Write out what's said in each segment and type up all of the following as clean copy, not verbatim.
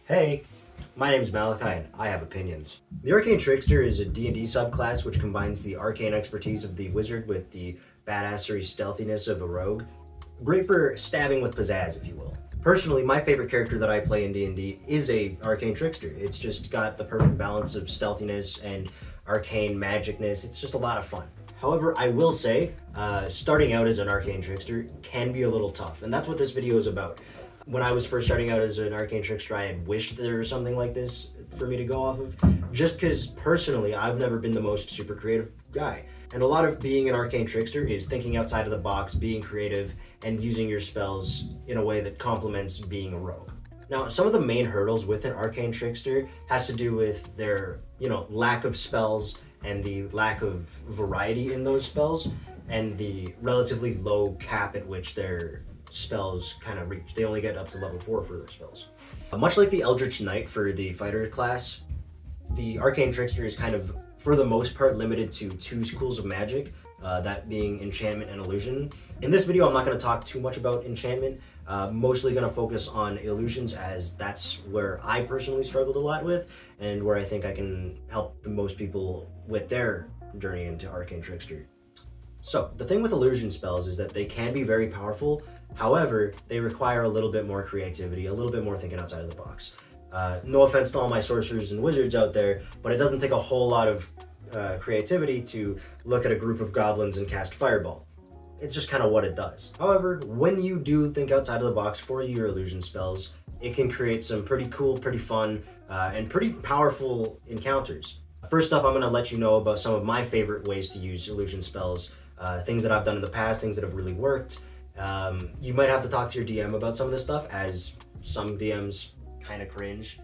Hey, my name's Malachi and I have opinions. The Arcane Trickster is a D&D subclass which combines the arcane expertise of the wizard with the badassery stealthiness of a rogue. Great for stabbing with pizzazz, if you will. Personally, my favorite character that I play in D&D is a Arcane Trickster. It's just got the perfect balance of stealthiness and arcane magicness. It's just a lot of fun. However, I will say, starting out as an Arcane Trickster can be a little tough, and that's what this video is about. When I was first starting out as an Arcane Trickster, I had wished there was something like this for me to go off of, just because personally, I've never been the most super creative guy. And a lot of being an Arcane Trickster is thinking outside of the box, being creative, and using your spells in a way that complements being a rogue. Now, some of the main hurdles with an Arcane Trickster has to do with their, lack of spells and the lack of variety in those spells, and the relatively low cap at which their spells kind of reach. They only get up to level 4 for their spells. Much like the Eldritch Knight for the fighter class, the Arcane Trickster is kind of, for the most part, limited to 2 schools of magic, that being enchantment and illusion. In this video, I'm not going to talk too much about enchantment, mostly going to focus on illusions, as that's where I personally struggled a lot with, and where I think I can help the most people with their journey into Arcane Trickster. So, the thing with illusion spells is that they can be very powerful. However, they require a little bit more creativity, a little bit more thinking outside of the box. No offense to all my sorcerers and wizards out there, but it doesn't take a whole lot of creativity to look at a group of goblins and cast Fireball. It's just kind of what it does. However, when you do think outside of the box for your illusion spells, it can create some pretty cool, pretty fun, and pretty powerful encounters. First up, I'm going to let you know about some of my favorite ways to use illusion spells, things that I've done in the past, things that have really worked. You might have to talk to your DM about some of this stuff, as some DMs kind of cringe.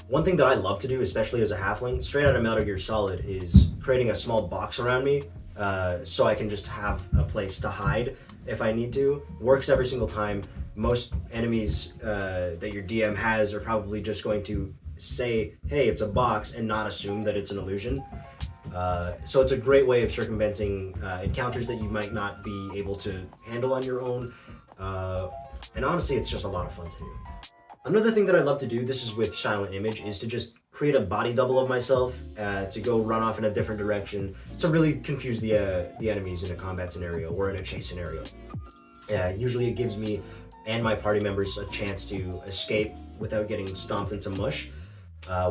One thing that I love to do, especially as a halfling, straight out of Metal Gear Solid, is creating a small box around me, so I can just have a place to hide if I need to. Works every single time. Most enemies that your DM has are probably just going to say, hey, it's a box, and not assume that it's an illusion. So it's a great way of circumventing encounters that you might not be able to handle on your own. And honestly, it's just a lot of fun to do. Another thing that I love to do, this is with Silent Image, is to just create a body double of myself to go run off in a different direction to really confuse the enemies in a combat scenario or in a chase scenario. Usually it gives me and my party members a chance to escape without getting stomped into mush.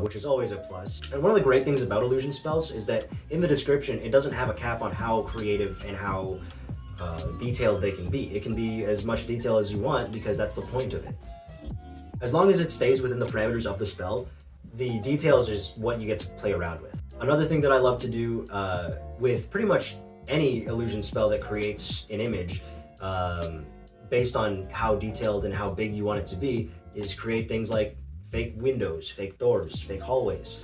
Which is always a plus. And one of the great things about illusion spells is that in the description, it doesn't have a cap on how creative and how detailed they can be. It can be as much detail as you want, because that's the point of it. As long as it stays within the parameters of the spell, the details is what you get to play around with. Another thing that I love to do with pretty much any illusion spell that creates an image, based on how detailed and how big you want it to be, is create things like fake windows, fake doors, fake hallways,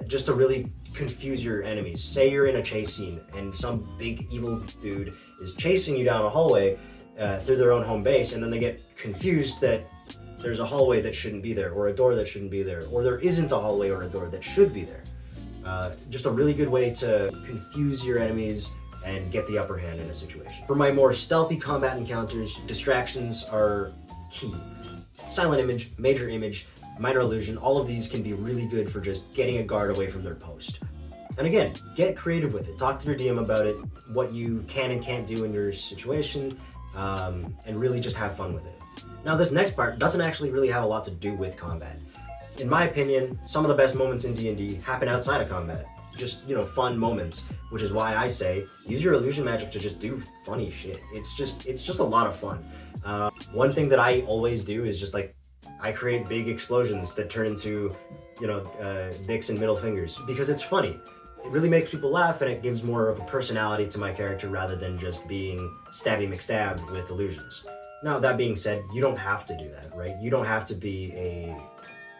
just to really confuse your enemies. Say you're in a chase scene and some big evil dude is chasing you down a hallway through their own home base, and then they get confused that there's a hallway that shouldn't be there, or a door that shouldn't be there, or there isn't a hallway or a door that should be there. Just a really good way to confuse your enemies and get the upper hand in a situation. For my more stealthy combat encounters, distractions are key. Silent Image, Major Image, Minor Illusion, all of these can be really good for just getting a guard away from their post. And again, get creative with it. Talk to your DM about it, what you can and can't do in your situation, and really just have fun with it. Now, this next part doesn't actually really have a lot to do with combat. In my opinion, some of the best moments in D&D happen outside of combat. Just, fun moments, which is why I say use your illusion magic to just do funny shit. It's just a lot of fun. One thing that I always do is just I create big explosions that turn into, dicks and middle fingers, because it's funny. It really makes people laugh, and it gives more of a personality to my character rather than just being stabby McStab with illusions. Now, that being said, you don't have to do that, right? You don't have to be a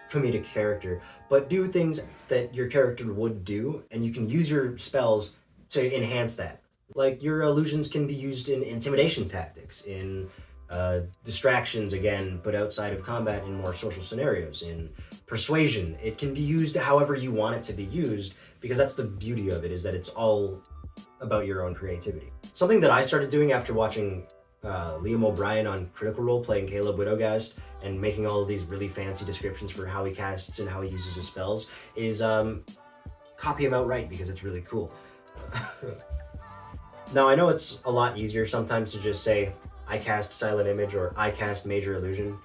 comedic character, but do things that your character would do, and you can use your spells to enhance that. Like, your illusions can be used in intimidation tactics, in distractions, again, but outside of combat, in more social scenarios, in persuasion. It can be used however you want it to be used, because that's the beauty of it, is that it's all about your own creativity. Something that I started doing after watching Liam O'Brien on Critical Role playing Caleb Widowgast and making all of these really fancy descriptions for how he casts and how he uses his spells is copy him outright because it's really cool. Now, I know it's a lot easier sometimes to just say, I cast Silent Image or I cast Major Illusion,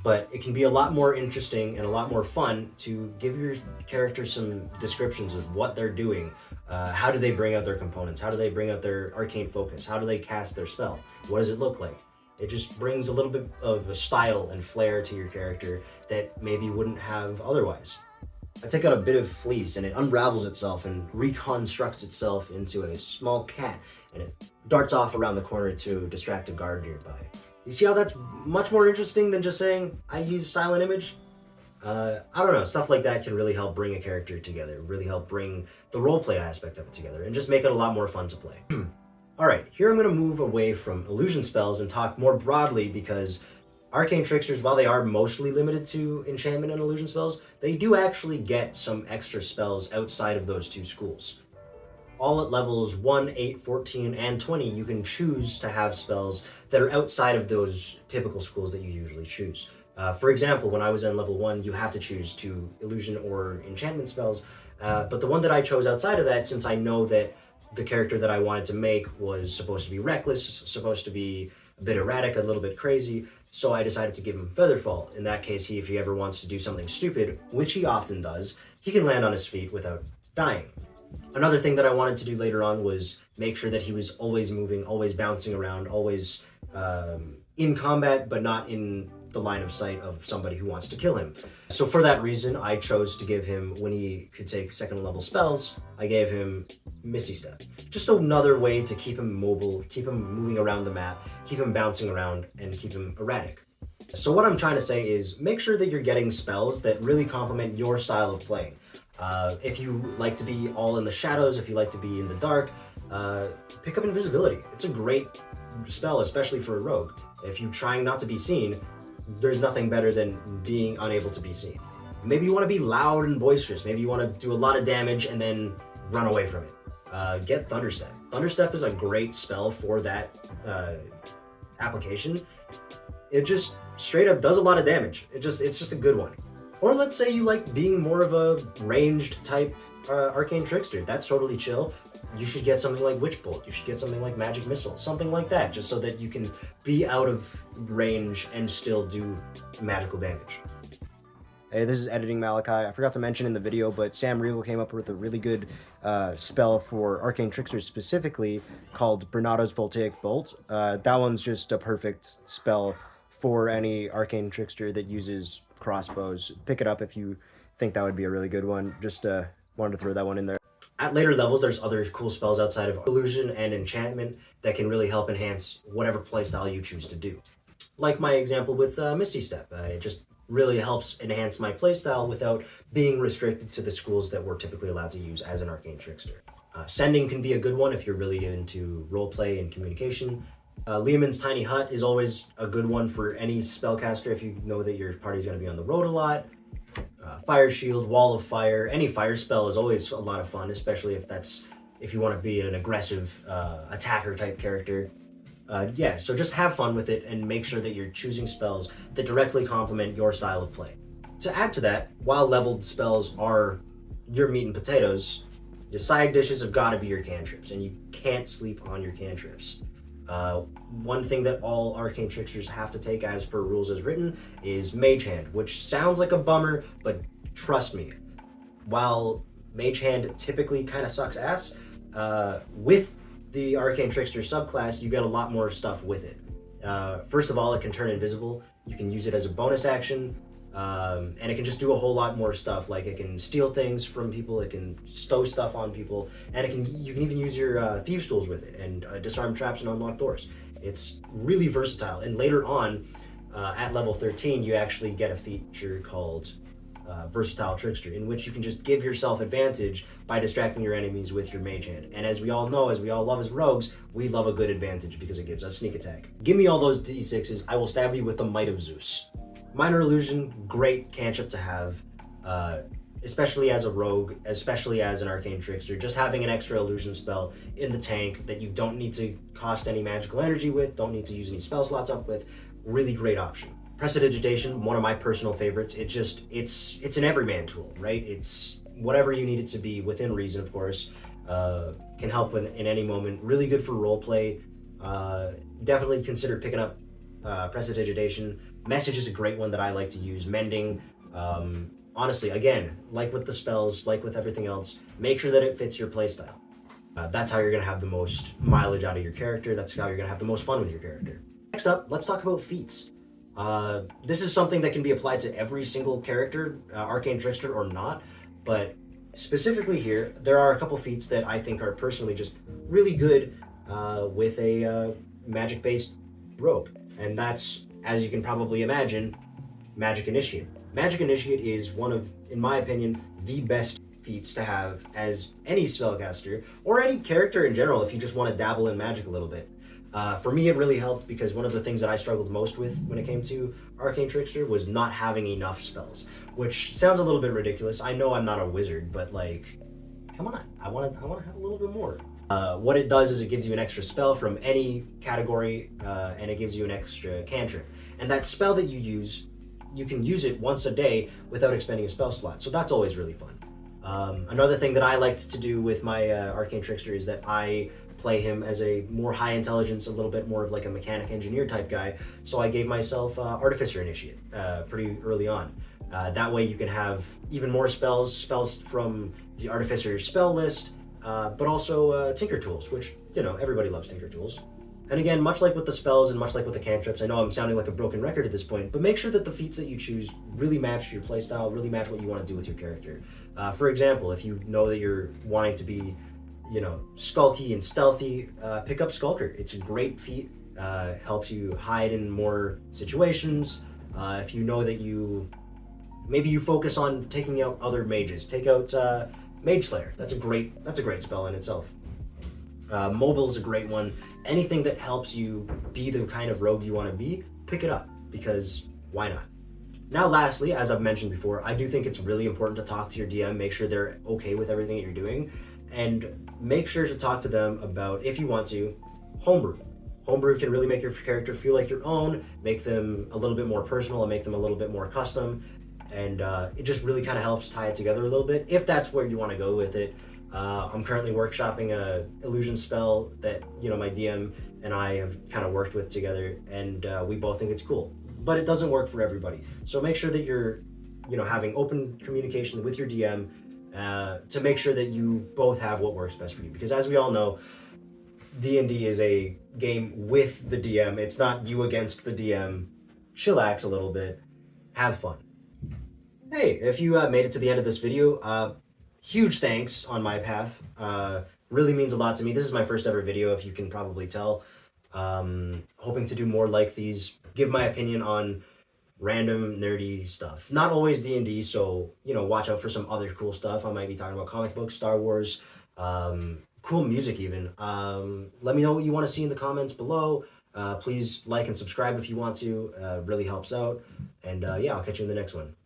but it can be a lot more interesting and a lot more fun to give your character some descriptions of what they're doing. How do they bring out their components? How do they bring out their arcane focus? How do they cast their spell? What does it look like? It just brings a little bit of a style and flair to your character that maybe you wouldn't have otherwise. I take out a bit of fleece and it unravels itself and reconstructs itself into a small cat, and it darts off around the corner to distract a guard nearby. You see how that's much more interesting than just saying, I use Silent Image? I don't know, stuff like that can really help bring a character together, really help bring the roleplay aspect of it together, and just make it a lot more fun to play. Alright, here I'm going to move away from illusion spells and talk more broadly because Arcane Tricksters, while they are mostly limited to enchantment and illusion spells, they do actually get some extra spells outside of those two schools. All at levels 1, 8, 14, and 20, you can choose to have spells that are outside of those typical schools that you usually choose. For example, when I was in level 1, you have to choose 2 illusion or enchantment spells, but the one that I chose outside of that, since I know that the character that I wanted to make was supposed to be reckless, supposed to be a bit erratic, a little bit crazy, so I decided to give him Featherfall. In that case, if he ever wants to do something stupid, which he often does, he can land on his feet without dying. Another thing that I wanted to do later on was make sure that he was always moving, always bouncing around, always in combat, but not in the line of sight of somebody who wants to kill him. So for that reason, I chose to give him, when he could take second level spells, I gave him Misty Step. Just another way to keep him mobile, keep him moving around the map, keep him bouncing around, and keep him erratic. So what I'm trying to say is make sure that you're getting spells that really complement your style of playing. If you like to be all in the shadows, if you like to be in the dark, pick up Invisibility. It's a great spell, especially for a rogue. If you're trying not to be seen, there's nothing better than being unable to be seen. Maybe you want to be loud and boisterous. Maybe you want to do a lot of damage and then run away from it. Get Thunderstep. Thunderstep is a great spell for that application. It just straight up does a lot of damage. It's just a good one. Or let's say you like being more of a ranged type Arcane Trickster. That's totally chill. You should get something like Witch Bolt. You should get something like Magic Missile. Something like that, just so that you can be out of range and still do magical damage. Hey, this is Editing Malachi. I forgot to mention in the video, but Sam Riegel came up with a really good spell for Arcane Tricksters specifically called Bernardo's Voltaic Bolt. That one's just a perfect spell for any Arcane Trickster that uses crossbows. Pick it up if you think that would be a really good one. Just wanted to throw that one in there. At later levels, there's other cool spells outside of illusion and enchantment that can really help enhance whatever playstyle you choose to do. Like my example with Misty Step. It just really helps enhance my playstyle without being restricted to the schools that we're typically allowed to use as an Arcane Trickster. Sending can be a good one if you're really into roleplay and communication. Lehman's Tiny Hut is always a good one for any spellcaster if you know that your party's going to be on the road a lot. Fire Shield, Wall of Fire, any fire spell is always a lot of fun, especially if you want to be an aggressive attacker type character. Yeah, so just have fun with it and make sure that you're choosing spells that directly complement your style of play. To add to that, while leveled spells are your meat and potatoes, your side dishes have got to be your cantrips, and you can't sleep on your cantrips. One thing that all Arcane Tricksters have to take as per rules as written is Mage Hand, which sounds like a bummer, but trust me, while Mage Hand typically kind of sucks ass, with the Arcane Trickster subclass, you get a lot more stuff with it. First of all, it can turn invisible. You can use it as a bonus action, and it can just do a whole lot more stuff. Like it can steal things from people, it can stow stuff on people, and you can even use your Thieves' Tools with it and disarm traps and unlock doors. It's really versatile. And later on, at level 13, you actually get a feature called Versatile Trickster, in which you can just give yourself advantage by distracting your enemies with your Mage Hand. And as we all know, as we all love as rogues, we love a good advantage because it gives us sneak attack. Give me all those D6s, I will stab you with the Might of Zeus. Minor Illusion, great cantrip to have. especially as a rogue, especially as an Arcane Trickster. Just having an extra illusion spell in the tank that you don't need to cost any magical energy with, don't need to use any spell slots up with, really great option. Prestidigitation, one of my personal favorites. It's an everyman tool, right? It's whatever you need it to be within reason, of course. Can help in any moment. Really good for roleplay. Definitely consider picking up Prestidigitation. Message is a great one that I like to use. Mending. Honestly, again, like with the spells, like with everything else, make sure that it fits your playstyle. That's how you're going to have the most mileage out of your character. That's how you're going to have the most fun with your character. Next up, let's talk about feats. This is something that can be applied to every single character, Arcane Trickster or not, but specifically here, there are a couple feats that I think are personally just really good with a magic-based rogue, and that's, as you can probably imagine, Magic Initiate. Magic Initiate is one of, in my opinion, the best feats to have as any spellcaster, or any character in general if you just want to dabble in magic a little bit. For me, it really helped because one of the things that I struggled most with when it came to Arcane Trickster was not having enough spells, which sounds a little bit ridiculous. I know I'm not a wizard, but like, come on, I want to have a little bit more. What it does is it gives you an extra spell from any category, and it gives you an extra cantrip. And that spell that you use, you can use it once a day without expending a spell slot, so that's always really fun. Another thing that I liked to do with my Arcane Trickster is that I play him as a more high intelligence, a little bit more of like a mechanic engineer type guy, so I gave myself Artificer Initiate pretty early on. That way you can have even more spells from the Artificer spell list, but also Tinker Tools, which, you know, everybody loves Tinker Tools. And again, much like with the spells and much like with the cantrips, I know I'm sounding like a broken record at this point, but make sure that the feats that you choose really match your playstyle, really match what you want to do with your character. For example, if you know that you're wanting to be, you know, skulky and stealthy, pick up Skulker. It's a great feat, helps you hide in more situations. If you know that maybe you focus on taking out other mages, take out Mage Slayer. That's a great spell in itself. Mobile is a great one. Anything that helps you be the kind of rogue you want to be, pick it up, because why not? Now lastly, as I've mentioned before, I do think it's really important to talk to your DM, make sure they're okay with everything that you're doing, and make sure to talk to them about, if you want to, homebrew. Homebrew can really make your character feel like your own, make them a little bit more personal, and make them a little bit more custom, and it just really kind of helps tie it together a little bit, if that's where you want to go with it. I'm currently workshopping a illusion spell that, you know, my DM and I have kind of worked with together, and we both think it's cool, but it doesn't work for everybody. So make sure that you're, you know, having open communication with your DM to make sure that you both have what works best for you. Because as we all know, D&D is a game with the DM. It's not you against the DM. Chillax a little bit. Have fun. Hey, if you made it to the end of this video, huge thanks on my path. Really means a lot to me. This is my first ever video, if you can probably tell. Hoping to do more like these, give my opinion on random nerdy stuff. Not always D&D, so, you know, watch out for some other cool stuff. I might be talking about comic books, Star Wars, cool music even. Let me know what you want to see in the comments below. Please like and subscribe if you want to. Really helps out. And yeah, I'll catch you in the next one.